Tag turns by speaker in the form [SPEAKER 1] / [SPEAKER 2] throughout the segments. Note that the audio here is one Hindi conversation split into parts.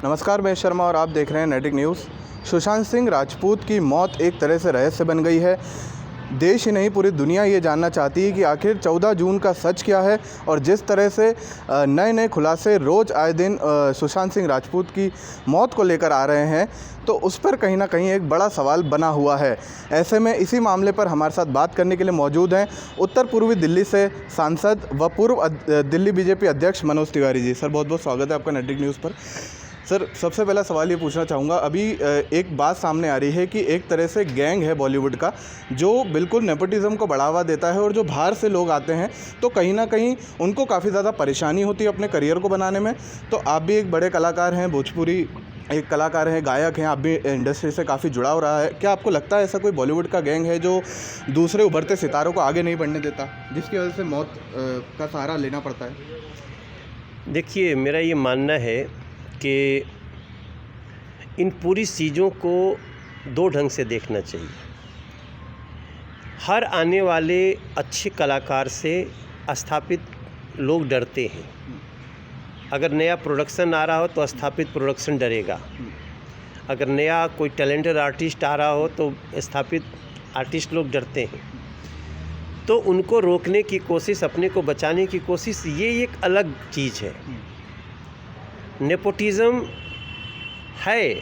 [SPEAKER 1] नमस्कार, मैं शर्मा और आप देख रहे हैं नेटिक न्यूज़। सुशांत सिंह राजपूत की मौत एक तरह से रहस्य बन गई है। देश ही नहीं, पूरी दुनिया ये जानना चाहती है कि आखिर 14 जून का सच क्या है। और जिस तरह से नए नए खुलासे रोज़ आए दिन सुशांत सिंह राजपूत की मौत को लेकर आ रहे हैं, तो उस पर कहीं ना कहीं एक बड़ा सवाल बना हुआ है। ऐसे में इसी मामले पर हमारे साथ बात करने के लिए मौजूद हैं उत्तर पूर्वी दिल्ली से सांसद व पूर्व दिल्ली बीजेपी अध्यक्ष मनोज तिवारी जी। सर, बहुत बहुत स्वागत है आपका नेटिक न्यूज़ पर। सर, सबसे पहला सवाल ये पूछना चाहूँगा, अभी एक बात सामने आ रही है कि एक तरह से गैंग है बॉलीवुड का जो बिल्कुल नेपोटिज़म को बढ़ावा देता है, और जो बाहर से लोग आते हैं तो कहीं ना कहीं उनको काफ़ी ज़्यादा परेशानी होती है अपने करियर को बनाने में। तो आप भी एक बड़े कलाकार हैं, भोजपुरी एक कलाकार हैं, गायक हैं, आप भी इंडस्ट्री से काफ़ी जुड़ाव रहा है। क्या आपको लगता है ऐसा कोई बॉलीवुड का गैंग है जो दूसरे उभरते सितारों को आगे नहीं बढ़ने देता, जिसकी वजह से मौत का सहारा लेना पड़ता है?
[SPEAKER 2] देखिए, मेरा ये मानना है कि इन पूरी चीज़ों को दो ढंग से देखना चाहिए। हर आने वाले अच्छे कलाकार से स्थापित लोग डरते हैं। अगर नया प्रोडक्शन आ रहा हो तो स्थापित प्रोडक्शन डरेगा। अगर नया कोई टैलेंटेड आर्टिस्ट आ रहा हो तो स्थापित आर्टिस्ट लोग डरते हैं। तो उनको रोकने की कोशिश, अपने को बचाने की कोशिश, ये एक अलग चीज़ है। नेपोटिज़म है,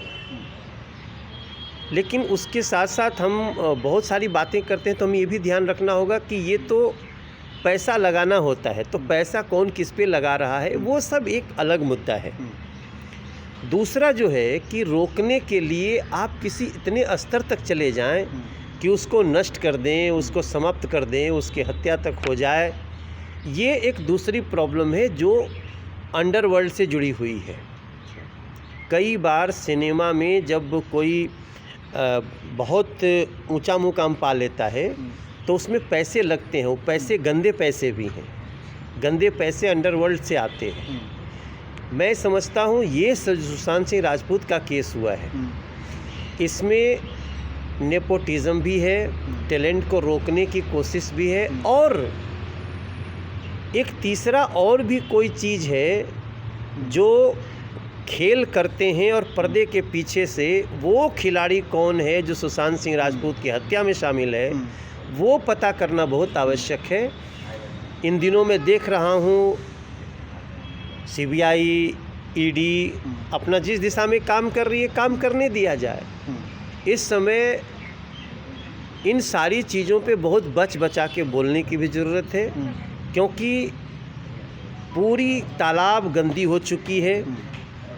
[SPEAKER 2] लेकिन उसके साथ साथ हम बहुत सारी बातें करते हैं तो हमें ये भी ध्यान रखना होगा कि ये तो पैसा लगाना होता है, तो पैसा कौन किस पे लगा रहा है वो सब एक अलग मुद्दा है। दूसरा जो है कि रोकने के लिए आप किसी इतने स्तर तक चले जाएं कि उसको नष्ट कर दें, उसको समाप्त कर दें, उसकी हत्या तक हो जाए, ये एक दूसरी प्रॉब्लम है जो अंडरवर्ल्ड से जुड़ी हुई है। कई बार सिनेमा में जब कोई बहुत ऊंचा मुकाम पा लेता है तो उसमें पैसे लगते हैं। वो पैसे गंदे पैसे भी हैं, गंदे पैसे अंडरवर्ल्ड से आते हैं। मैं समझता हूँ ये सुशांत सिंह राजपूत का केस हुआ है, इसमें नेपोटिज़म भी है, टैलेंट को रोकने की कोशिश भी है, और एक तीसरा और भी कोई चीज़ है जो खेल करते हैं, और पर्दे के पीछे से वो खिलाड़ी कौन है जो सुशांत सिंह राजपूत की हत्या में शामिल है, वो पता करना बहुत आवश्यक है। इन दिनों में देख रहा हूँ सीबीआई, ईडी अपना जिस दिशा में काम कर रही है, काम करने दिया जाए। इस समय इन सारी चीज़ों पे बहुत बचा के बोलने की भी ज़रूरत है, क्योंकि पूरी तालाब गंदी हो चुकी है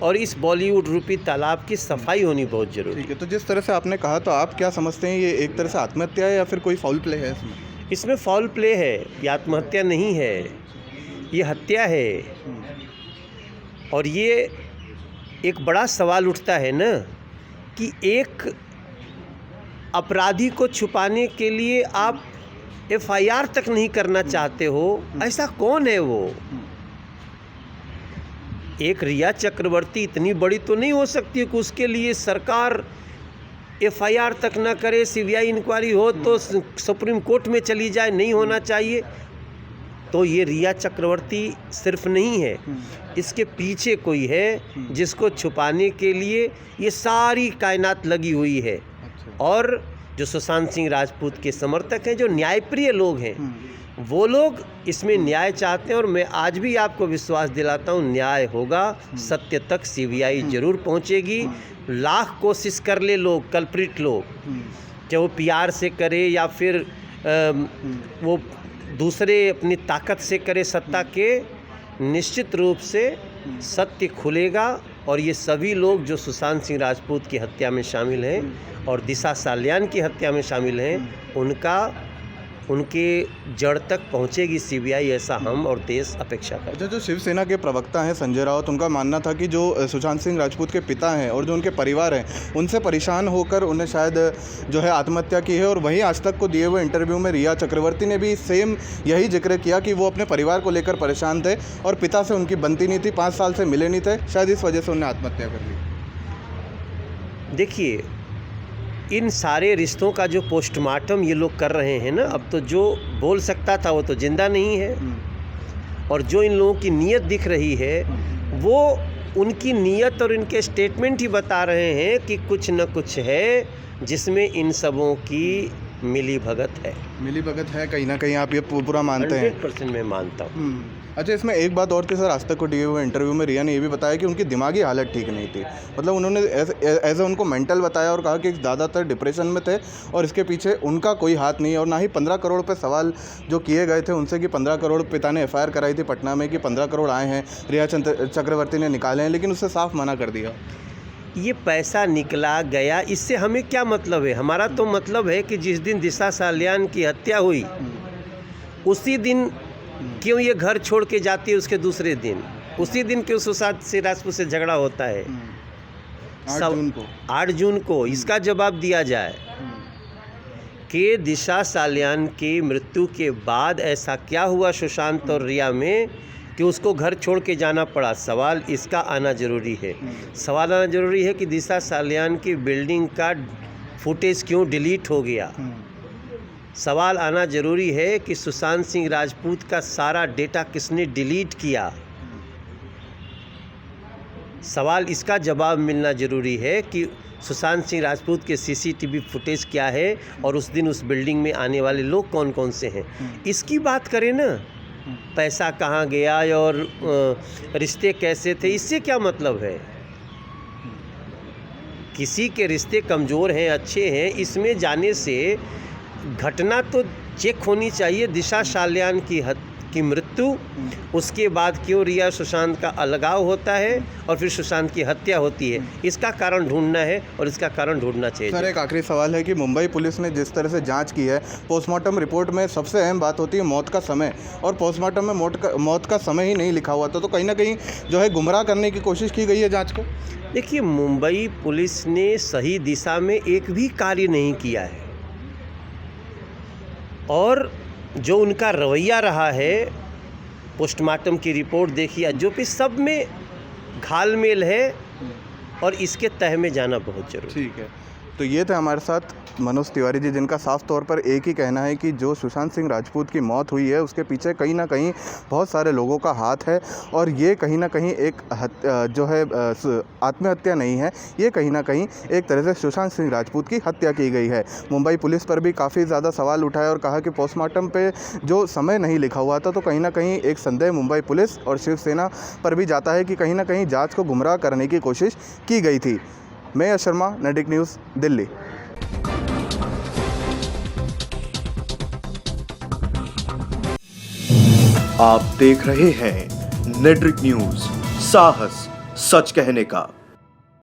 [SPEAKER 2] और इस बॉलीवुड रूपी तालाब की सफाई होनी बहुत ज़रूरी है।
[SPEAKER 1] ठीक है, तो जिस तरह से आपने कहा, तो आप क्या समझते हैं, ये एक तरह से आत्महत्या है या फिर कोई फाउल प्ले है इसमें?
[SPEAKER 2] इसमें फाउल प्ले है, ये आत्महत्या नहीं है, ये हत्या है। और ये एक बड़ा सवाल उठता है ना कि एक अपराधी को छुपाने के लिए आप एफआईआर तक नहीं करना चाहते हो, ऐसा कौन है वो? एक रिया चक्रवर्ती इतनी बड़ी तो नहीं हो सकती कि उसके लिए सरकार एफआईआर तक ना करे, सीबीआई इंक्वायरी हो तो सुप्रीम कोर्ट में चली जाए, नहीं होना चाहिए। तो ये रिया चक्रवर्ती सिर्फ नहीं है, इसके पीछे कोई है जिसको छुपाने के लिए ये सारी कायनात लगी हुई है। और जो सुशांत सिंह राजपूत के समर्थक हैं, जो न्यायप्रिय लोग हैं, वो लोग इसमें न्याय चाहते हैं। और मैं आज भी आपको विश्वास दिलाता हूँ, न्याय होगा, सत्य तक सीबीआई जरूर पहुँचेगी। लाख कोशिश कर ले लोग, कल्प्रिट लोग, चाहे वो पीआर से करे या फिर वो दूसरे अपनी ताकत से करे सत्ता के, निश्चित रूप से सत्य खुलेगा। और ये सभी लोग जो सुशांत सिंह राजपूत की हत्या में शामिल हैं और दिशा सालियान की हत्या में शामिल हैं, उनके जड़ तक पहुंचेगी सीबीआई, ऐसा हम और देश अपेक्षा करते हैं।
[SPEAKER 1] अच्छा, जो शिवसेना के प्रवक्ता हैं संजय राउत, उनका मानना था कि जो सुशांत सिंह राजपूत के पिता हैं और जो उनके परिवार हैं, उनसे परेशान होकर उन्हें शायद जो है आत्महत्या की है। और वहीं आज तक को दिए हुए इंटरव्यू में रिया चक्रवर्ती ने भी सेम यही जिक्र किया कि वो अपने परिवार को लेकर परेशान थे और पिता से उनकी बनती नहीं थी, 5 साल से मिले नहीं थे, शायद इस वजह से उन्हें आत्महत्या कर ली।
[SPEAKER 2] देखिए, इन सारे रिश्तों का जो पोस्टमार्टम ये लोग कर रहे हैं ना, अब तो जो बोल सकता था वो तो जिंदा नहीं है, और जो इन लोगों की नीयत दिख रही है वो उनकी नीयत और इनके स्टेटमेंट ही बता रहे हैं कि कुछ न कुछ है जिसमें इन सबों की मिली भगत है।
[SPEAKER 1] मिली भगत है, कहीं ना कहीं आप ये पूरा मानते हैं?
[SPEAKER 2] 100% मैं मानता हूँ।
[SPEAKER 1] अच्छा, इसमें एक बात और थी सर, आज तक को दिए हुए इंटरव्यू में रिया ने ये भी बताया कि उनकी दिमागी हालत ठीक नहीं थी। मतलब उन्होंने एज उनको मेंटल बताया और कहा कि ज़्यादातर डिप्रेशन में थे और इसके पीछे उनका कोई हाथ नहीं है। और ना ही 15 करोड़ पे सवाल जो किए गए थे उनसे कि 15 करोड़ पिता ने FIR कराई थी पटना में कि 15 करोड़ आए हैं, रिया चक्रवर्ती ने निकाले हैं, लेकिन उससे साफ मना कर दिया।
[SPEAKER 2] ये पैसा निकला गया, इससे हमें क्या मतलब है? हमारा तो मतलब है कि जिस दिन दिशा सालियान की हत्या हुई उसी दिन क्यों ये घर छोड़ के जाती है, उसके दूसरे दिन उसी दिन क्यों सुशांत सिंह राजपूत से झगड़ा होता है 8 जून को इसका जवाब दिया जाए कि दिशा सालियान की मृत्यु के बाद ऐसा क्या हुआ सुशांत और रिया में कि उसको घर छोड़ के जाना पड़ा। सवाल इसका आना ज़रूरी है। सवाल आना ज़रूरी है कि दिशा सालियान की बिल्डिंग का फुटेज क्यों डिलीट हो गया। सवाल आना ज़रूरी है कि सुशांत सिंह राजपूत का सारा डेटा किसने डिलीट किया। सवाल इसका जवाब मिलना ज़रूरी है कि सुशांत सिंह राजपूत के CCTV फुटेज क्या है और उस दिन उस बिल्डिंग में आने वाले लोग कौन कौन से हैं, इसकी बात करें ना। पैसा कहाँ गया और रिश्ते कैसे थे, इससे क्या मतलब है? किसी के रिश्ते कमज़ोर हैं अच्छे हैं, इसमें जाने से घटना तो चेक होनी चाहिए। दिशा सालियान की मृत्यु, उसके बाद क्यों रिया सुशांत का अलगाव होता है और फिर सुशांत की हत्या होती है, इसका कारण ढूंढना है और इसका कारण ढूंढना चाहिए।
[SPEAKER 1] सर, एक आखिरी सवाल है कि मुंबई पुलिस ने जिस तरह से जांच की है, पोस्टमार्टम रिपोर्ट में सबसे अहम बात होती है मौत का समय, और पोस्टमार्टम में मौत का समय ही नहीं लिखा हुआ था, तो कहीं ना कहीं जो है गुमराह करने की कोशिश की गई है जाँच को।
[SPEAKER 2] देखिए, मुंबई पुलिस ने सही दिशा में एक भी कार्य नहीं किया है और जो उनका रवैया रहा है, पोस्टमार्टम की रिपोर्ट देखिए, जो भी सब में घालमेल है और इसके तह में जाना बहुत जरूरी।
[SPEAKER 1] ठीक है, तो ये थे हमारे साथ मनोज तिवारी जी, जिनका साफ तौर पर एक ही कहना है कि जो सुशांत सिंह राजपूत की मौत हुई है उसके पीछे कहीं ना कहीं बहुत सारे लोगों का हाथ है और ये कहीं ना कहीं एक जो है आत्महत्या नहीं है, ये कहीं ना कहीं एक तरह से सुशांत सिंह राजपूत की हत्या की गई है। मुंबई पुलिस पर भी काफ़ी ज़्यादा सवाल उठाए और कहा कि पोस्टमार्टम पे जो समय नहीं लिखा हुआ था, तो कहीं ना कहीं एक संदेह मुंबई पुलिस और शिवसेना पर भी जाता है कि कहीं ना कहीं जाँच को गुमराह करने की कोशिश की गई थी। मैं यश शर्मा, नेटिक न्यूज़, दिल्ली।
[SPEAKER 3] आप देख रहे हैं नेट्रिक न्यूज, साहस सच कहने का।